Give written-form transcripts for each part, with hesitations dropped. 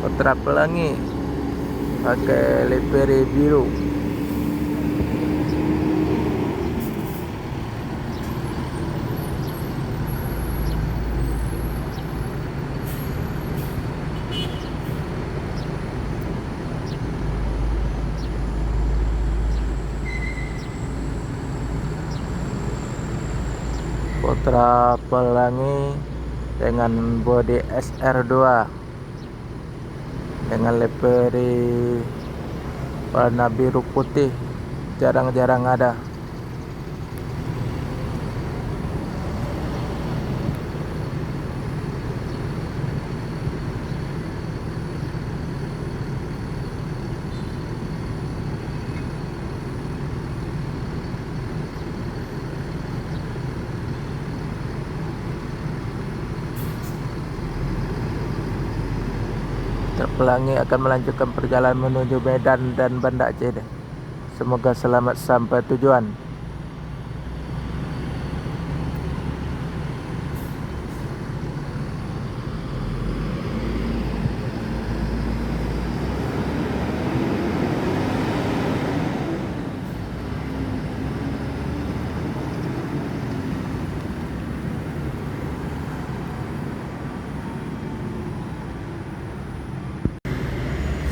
Putra Pelangi pakai livery biru. Putra Pelangi dengan bodi SR2 dengan livery warna biru putih, jarang-jarang ada. Pelangi akan melanjutkan perjalanan menuju Medan dan Banda Aceh. Semoga selamat sampai tujuan.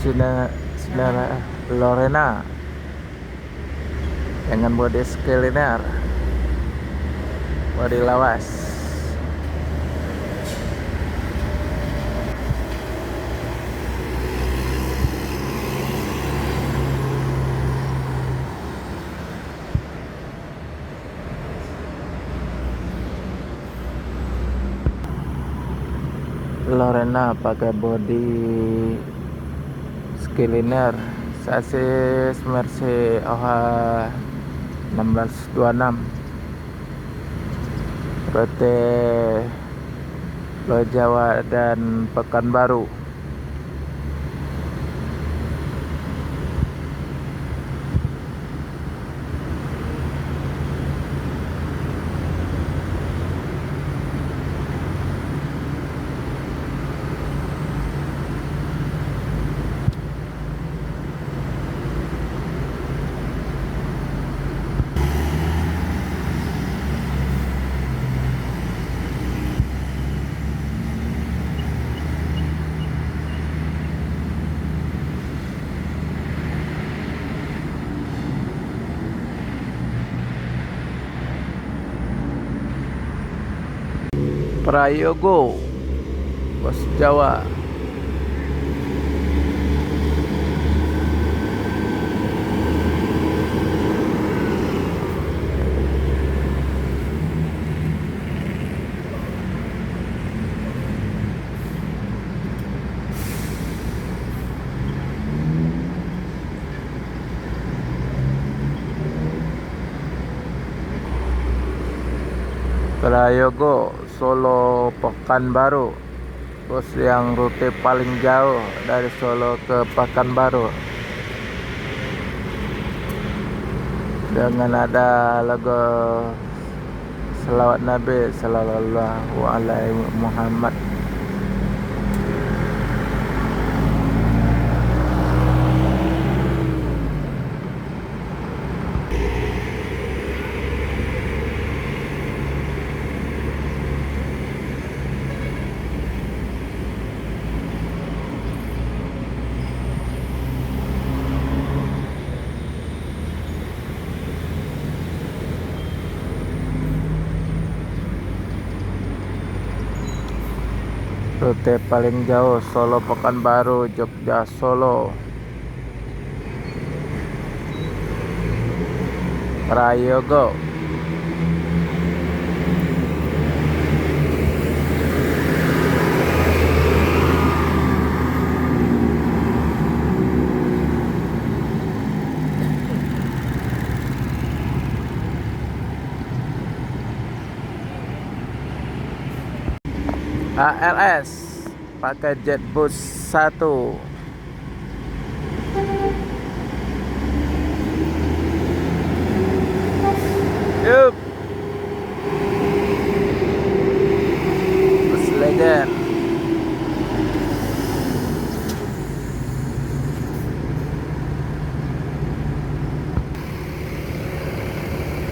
Sinar Lorena dengan bodi Skyliner, bodi lawas. Lorena pakai bodi Skyliner, sasis Mercy OH 1626, rute Pulau Jawa dan Pekanbaru. Prayogo, Pos Jawa. Prayogo, Solo, Pekanbaru, bus yang rute paling jauh dari Solo ke Pekanbaru, dengan ada logo selawat Nabi Sallallahu Alaihi Muhammad. Rute paling jauh Solo Pekanbaru, Jogja Solo. Prayogo. ALS pakai Jetbus 1. Yup. Bus Legend.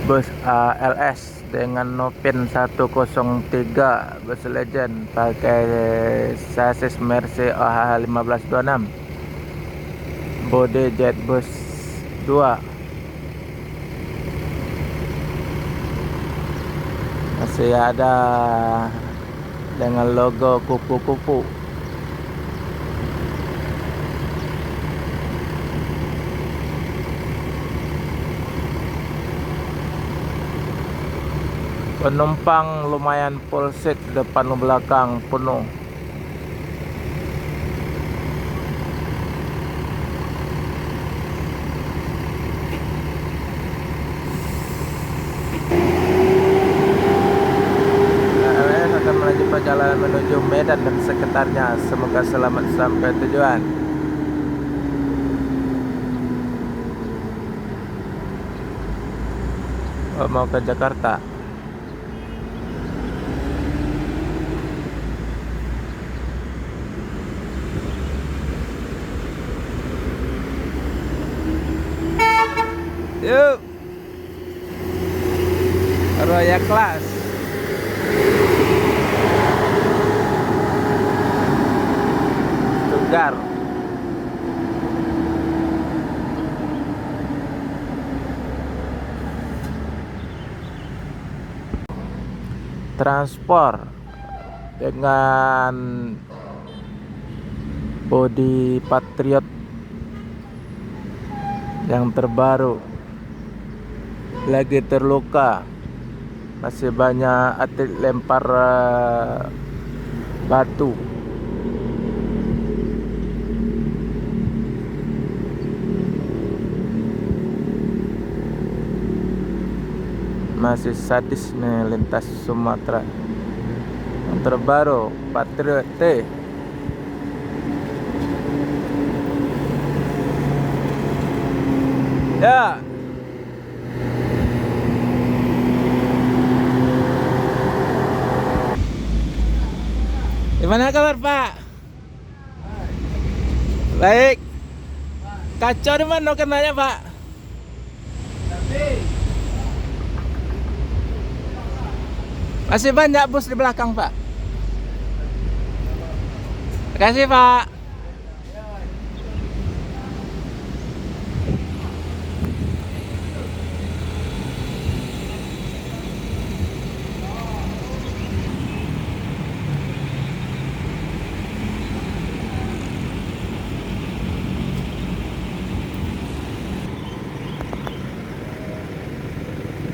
bus ALS dengan Novin 103 bus legend pakai sasis Mercy OHH 1526, body Jetbus 2, masih ada dengan logo kupu-kupu. Penumpang lumayan full seat, depan belakang penuh. RS akan melanjut perjalanan menuju Medan dan sekitarnya. Semoga selamat sampai tujuan. Mau ke Jakarta. Yuk, Royal Class. Stuttgart. Transport dengan body Patriot yang terbaru, lagi terluka. Masih banyak atlet lempar batu. Masih sadis nih lintas Sumatera. Yang terbaru Patriot T. Ya. Gimana kabar, Pak? Baik. Kacau di mana kenanya, Pak? Masih banyak bus di belakang, Pak. Terima kasih, Pak.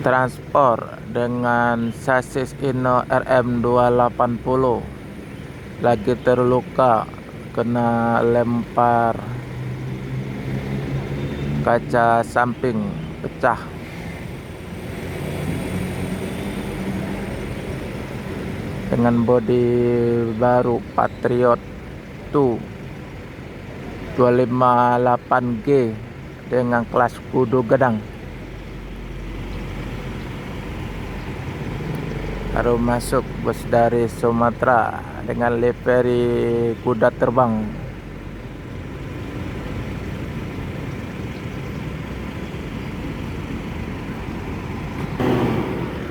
Transport dengan sasis Inno RM280 lagi terluka, kena lempar kaca samping pecah. Dengan bodi baru Patriot 2 258G dengan kelas kudu gedang. Baru masuk bus dari Sumatera dengan livery kuda terbang.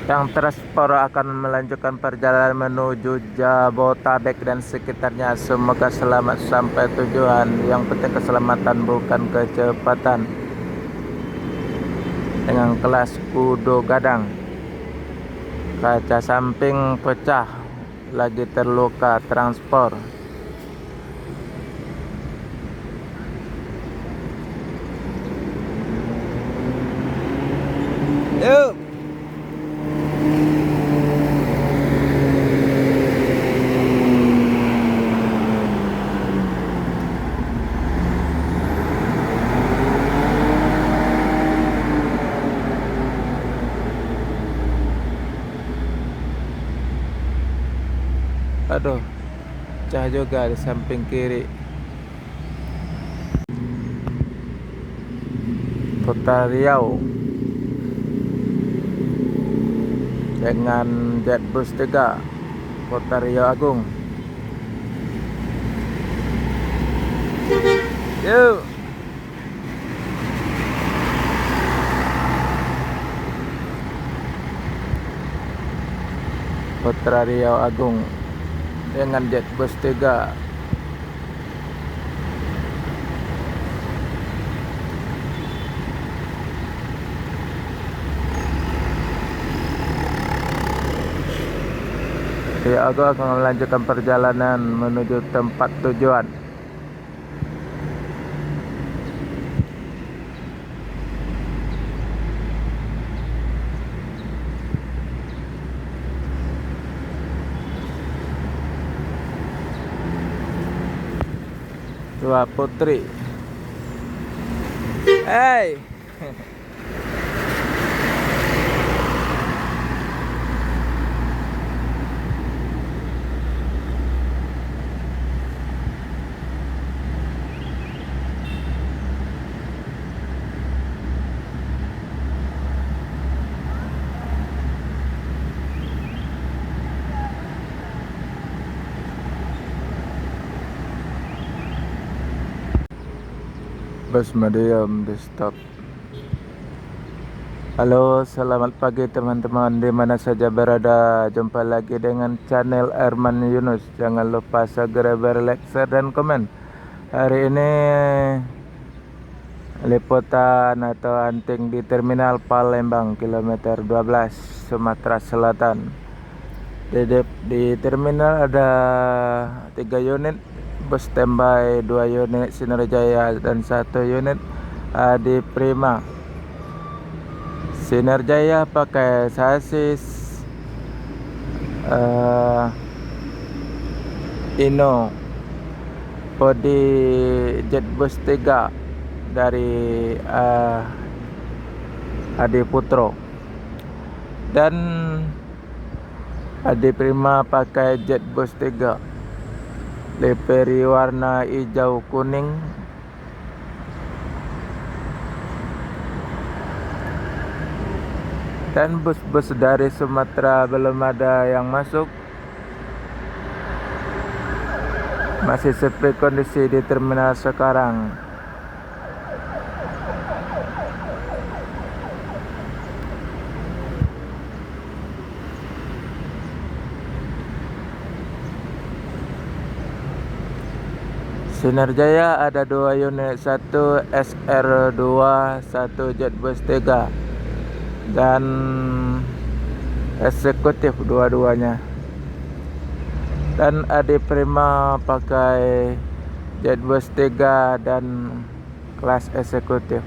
Yang transport akan melanjutkan perjalanan menuju Jabotabek dan sekitarnya. Semoga selamat sampai tujuan. Yang penting keselamatan, bukan kecepatan. Dengan kelas kudo gadang, kaca samping pecah, lagi terluka transport. Yuk. Aduh, pecah juga di samping kiri. Kota Riau dengan Jetbus 3 Kota Riau Agung. Yuk. Putra Riau Agung dengan Jetbus 3. Riau Agung akan melanjutkan perjalanan menuju tempat tujuan. Tua Putri. Hey. Bus medium di stop. Halo, selamat pagi teman-teman di mana saja berada. Jumpa lagi dengan channel Arman Yunus. Jangan lupa segera like, share dan komen. Hari ini liputan atau hunting di Terminal Palembang kilometer 12 Sumatera Selatan. Di terminal ada 3 unit bus standby, 2 unit Sinar Jaya dan 1 unit Adi Prima. Sinar Jaya pakai sasis Inno, bodi Jetbus 3 dari Adi Putro, dan Adi Prima pakai Jetbus 3 livery warna hijau kuning. Dan bus-bus dari Sumatera belum ada yang masuk. Masih sepi kondisi di terminal sekarang. Sinar Jaya ada 2 unit, 1 SR2, 1 Jetbus 3 dan eksekutif dua-duanya. Dan Adi Prima pakai Jetbus 3 dan kelas eksekutif.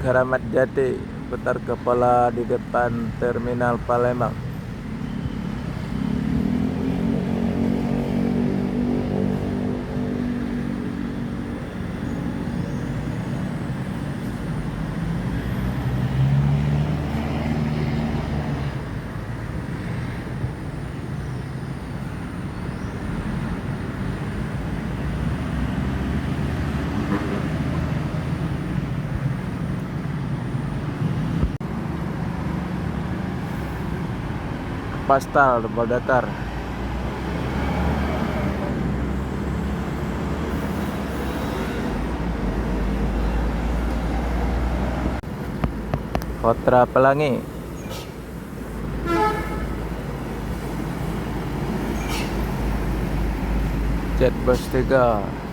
Keramat Jati, putar kepala di depan Terminal Palembang. Pastal Baldatar. Kotra Pelangi. Jetbus 3.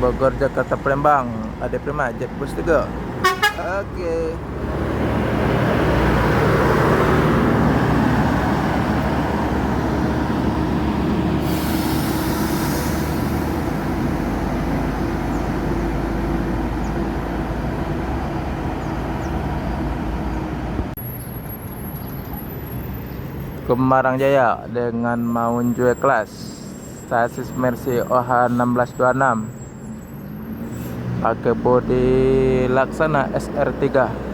Bogor Jakarta Palembang, Adi Prima Jetbus 3. Oke. Semarang Jaya dengan Maunjue kelas sasis Mercy OH 1626 pakai bodi Laksana SR3.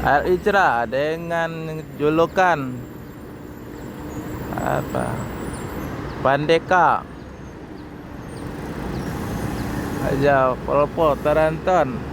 Al Ijra dengan julukan apa? Pandeka aja Polpo Taranton.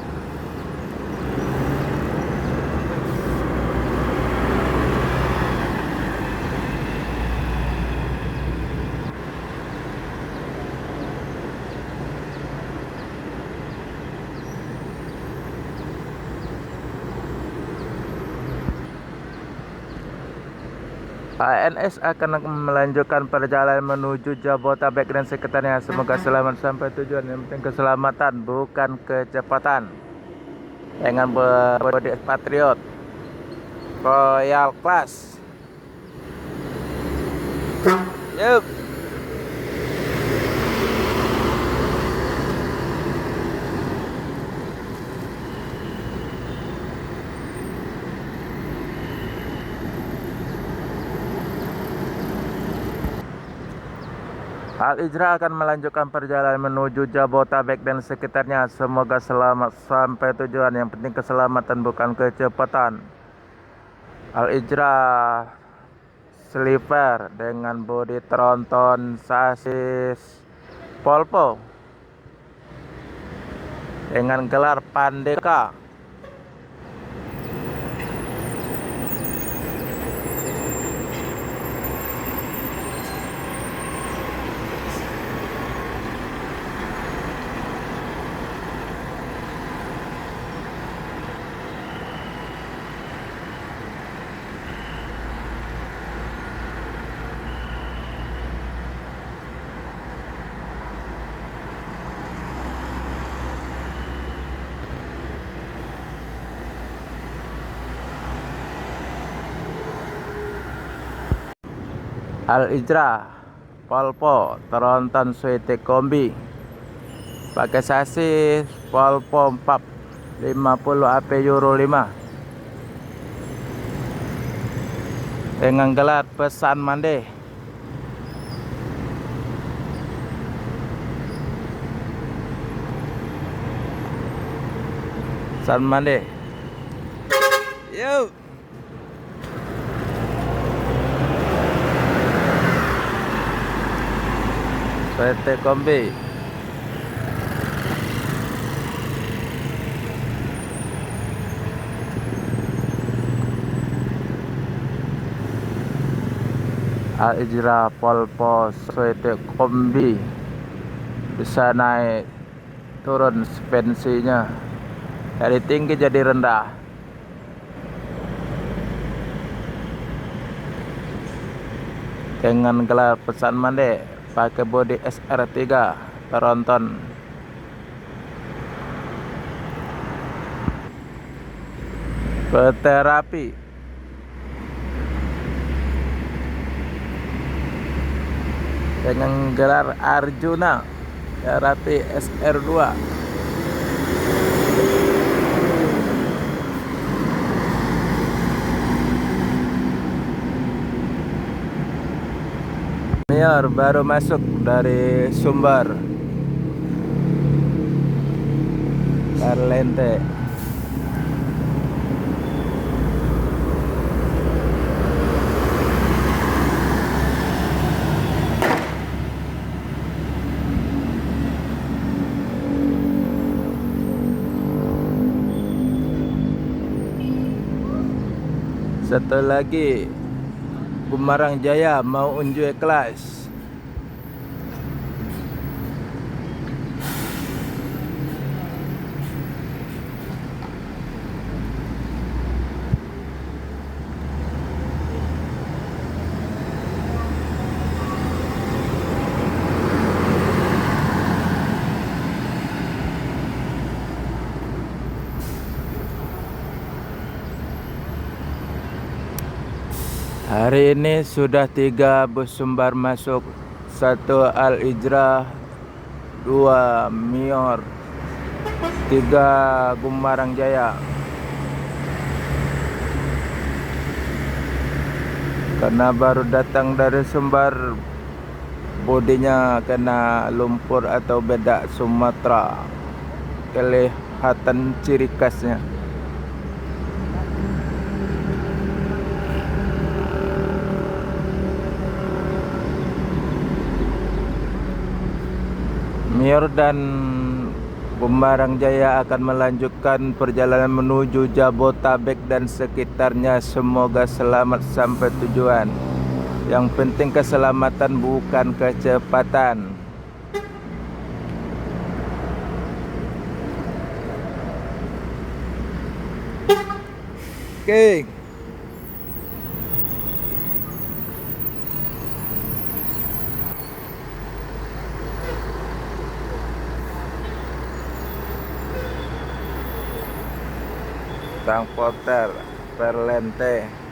ANS akan melanjutkan perjalanan menuju Jabodetabek dan sekitarnya. Semoga selamat sampai tujuan. Yang penting keselamatan, bukan kecepatan. Dengan bodi Patriot Royal Class. Yup. Al Ijra akan melanjutkan perjalanan menuju Jabodetabek dan sekitarnya. Semoga selamat sampai tujuan. Yang penting keselamatan, bukan kecepatan. Al Ijra Sleeper dengan bodi tronton sasis Polpo dengan gelar Pandeka. Al Ijra Polpo tronton suite kombi pakai sasis Polpo 450 AP Euro 5 dengan gelar pesan mande. Pesan mande. Yuk. PT kombi. Al Ijra Polpo suite kombi bisa naik turun suspensinya dari tinggi jadi rendah. Dengan gelar pesan mande pakai bodi SR3 tronton. Peterapi dengan gelar Arjuna Terapi SR2. Baru masuk dari Sumber Karlente. Satu lagi Semarang Jaya Maunjue kelas. Hari ini sudah 3 bus sumbar masuk, 1 Al Ijrah, 2 Mior, 3 Gumarang Jaya. Karena baru datang dari Sumbar, bodinya kena lumpur atau bedak Sumatera. Kelihatan ciri khasnya. Mior dan Gumarang Jaya akan melanjutkan perjalanan menuju Jabotabek dan sekitarnya. Semoga selamat sampai tujuan. Yang penting keselamatan, bukan kecepatan. Oke. Transporter Perlente.